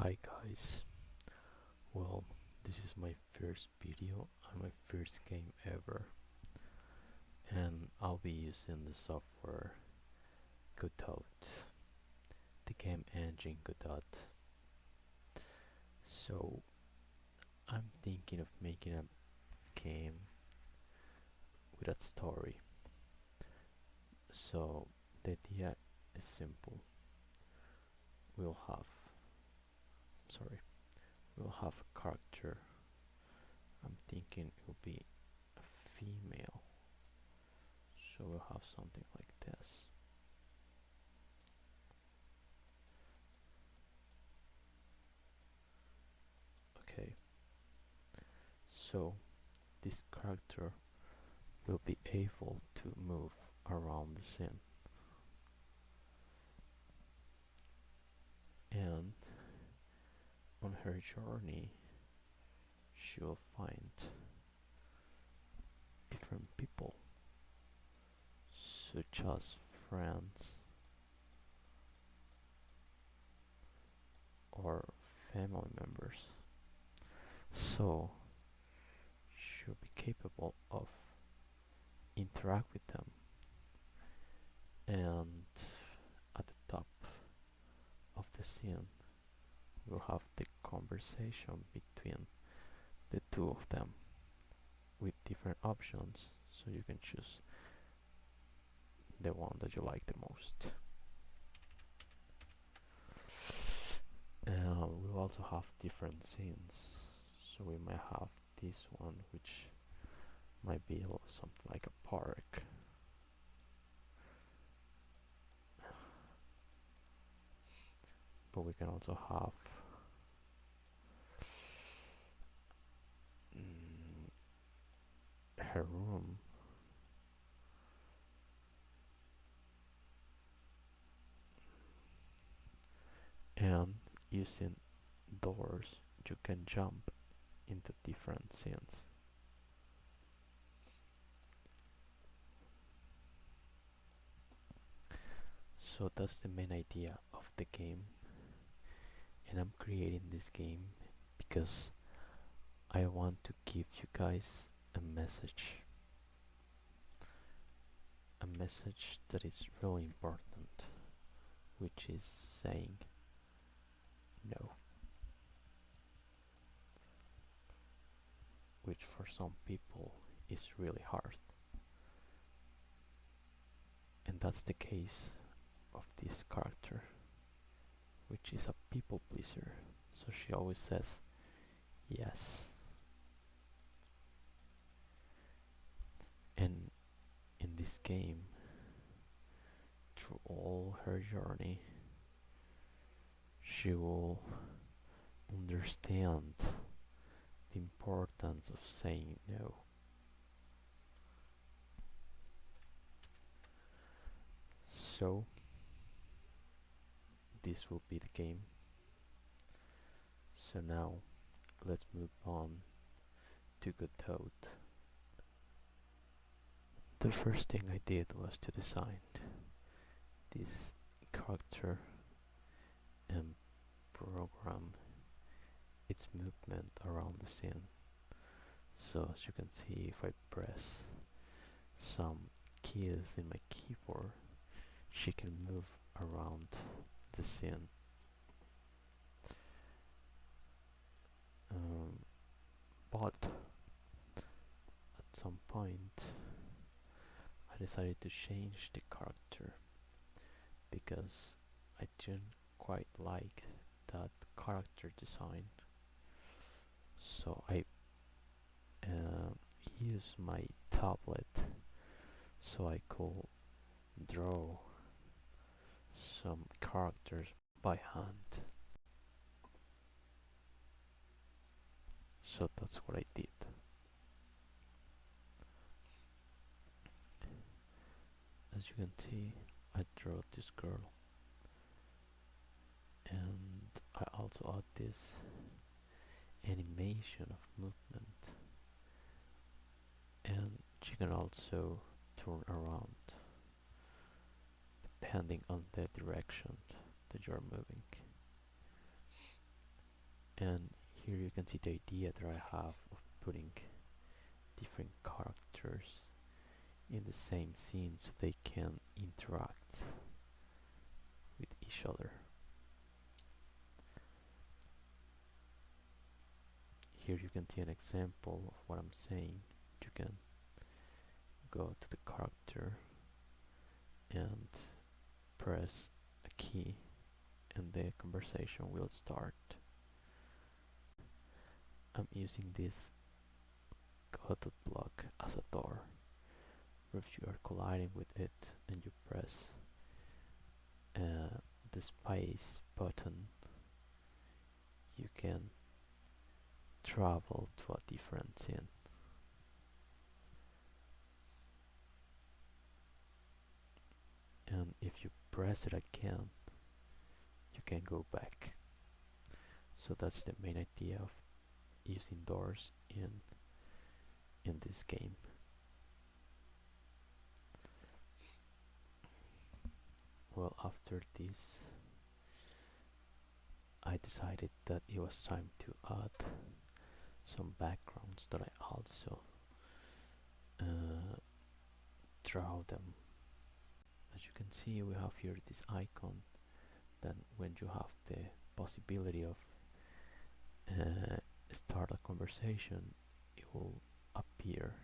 Hi guys, well, this is my first video and my first game ever, and I'll be using the software Godot, the game engine Godot. So I'm thinking of making a game with a story. So the idea is simple. We'll have, sorry, we'll have a character. I'm thinking it will be a female. So we'll have something like this. Okay, so this character will be able to move around the scene, and on her journey she will find different people such as friends or family members, so she'll be capable of interact with them. And at the top of the scene we'll have the conversation between the two of them with different options, so you can choose the one that you like the most. We'll also have different scenes, so we might have this one which might be something like a park, but we can also have her room, and using doors you can jump into different scenes. So that's the main idea of the game, and I'm creating this game because I want to give you guys a message that is really important, which is saying no, which for some people is really hard. And that's the case of this character, which is a people pleaser, so she always says yes. And in this game, through all her journey, she will understand the importance of saying no. So this will be the game. So now let's move on to Godot. The first thing I did was to design this character and program its movement around the scene. So as you can see, if I press some keys in my keyboard, she can move around the scene. But at some point I decided to change the character because I didn't quite like that character design. So I used my tablet so I could draw some characters by hand. So that's what I did. As you can see, I draw this girl, and I also add this animation of movement, and she can also turn around depending on the direction that you're moving. And here you can see the idea that I have of putting different characters in the same scene so they can interact with each other. Here you can see an example of what I'm saying. You can go to the character and press a key and the conversation will start. I'm using this coded block as a door. If you are colliding with it and you press the space button, you can travel to a different scene. And if you press it again, you can go back. So that's the main idea of using doors in this game. Well, after this, I decided that it was time to add some backgrounds that I also draw them. As you can see, we have here this icon. Then when you have the possibility of start a conversation, it will appear.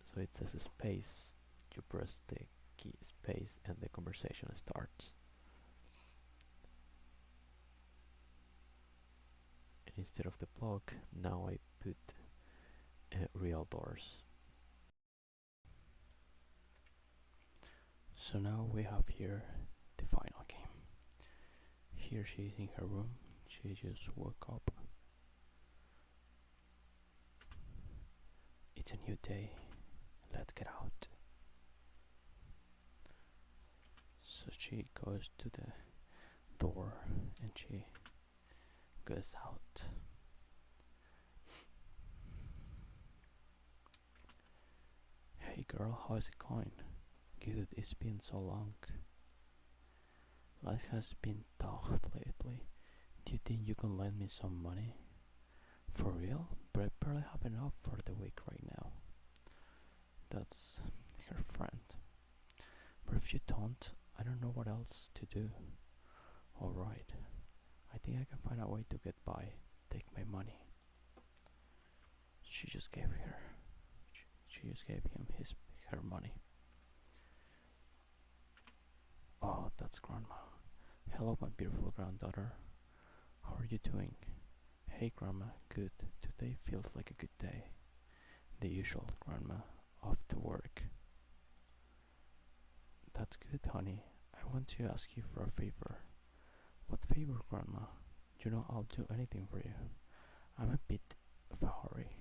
So it says space, you press the key space and the conversation starts. And instead of the block, now I put real doors. So now we have here the final game. Here she is in her room. She just woke up. It's a new day. Let's get out. So she goes to the door and she goes out. Hey girl, how's it going? Good, it's been so long. Life has been tough lately. Do you think you can lend me some money? For real? But I barely have enough for the week right now. That's her friend. But if you don't, I don't know what else to do. Alright. I think I can find a way to get by. Take my money. She just gave him her money. Oh, that's Grandma. Hello, my beautiful granddaughter. How are you doing? Hey, Grandma. Good. Today feels like a good day. The usual, Grandma. Off to work. That's good, honey. I want to ask you for a favor. What favor, Grandma? You know I'll do anything for you. I'm a bit of a hurry.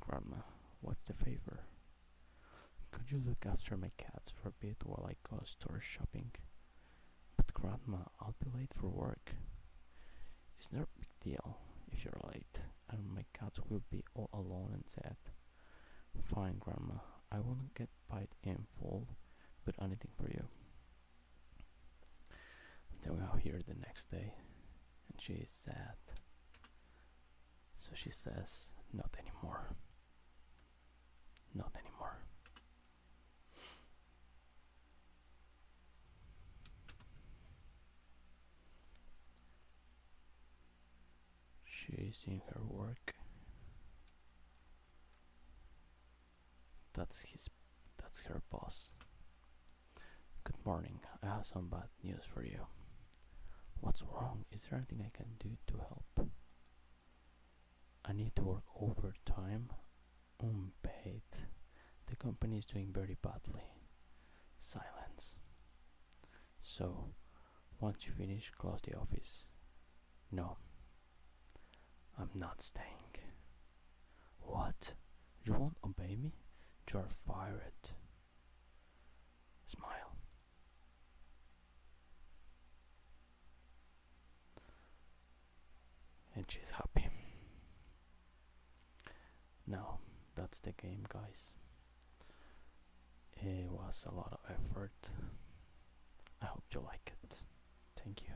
Grandma, what's the favor? Could you look after my cats for a bit while I go store shopping? But Grandma, I'll be late for work. It's not a big deal if you're late, and my cats will be all alone and sad. Fine, Grandma. I won't get paid in full, but anything for you. Then we are here the next day, and she is sad. So she says, not anymore. Not anymore. She is in her work. That's her boss. Good morning. I have some bad news for you. What's wrong? Is there anything I can do to help? I need to work overtime. Unpaid. The company is doing very badly. Silence. So, once you finish, close the office. No. I'm not staying. What? You won't obey me? You're fired. Smile. And she's happy. Now, that's the game, guys. It was a lot of effort. I hope you like it. Thank you.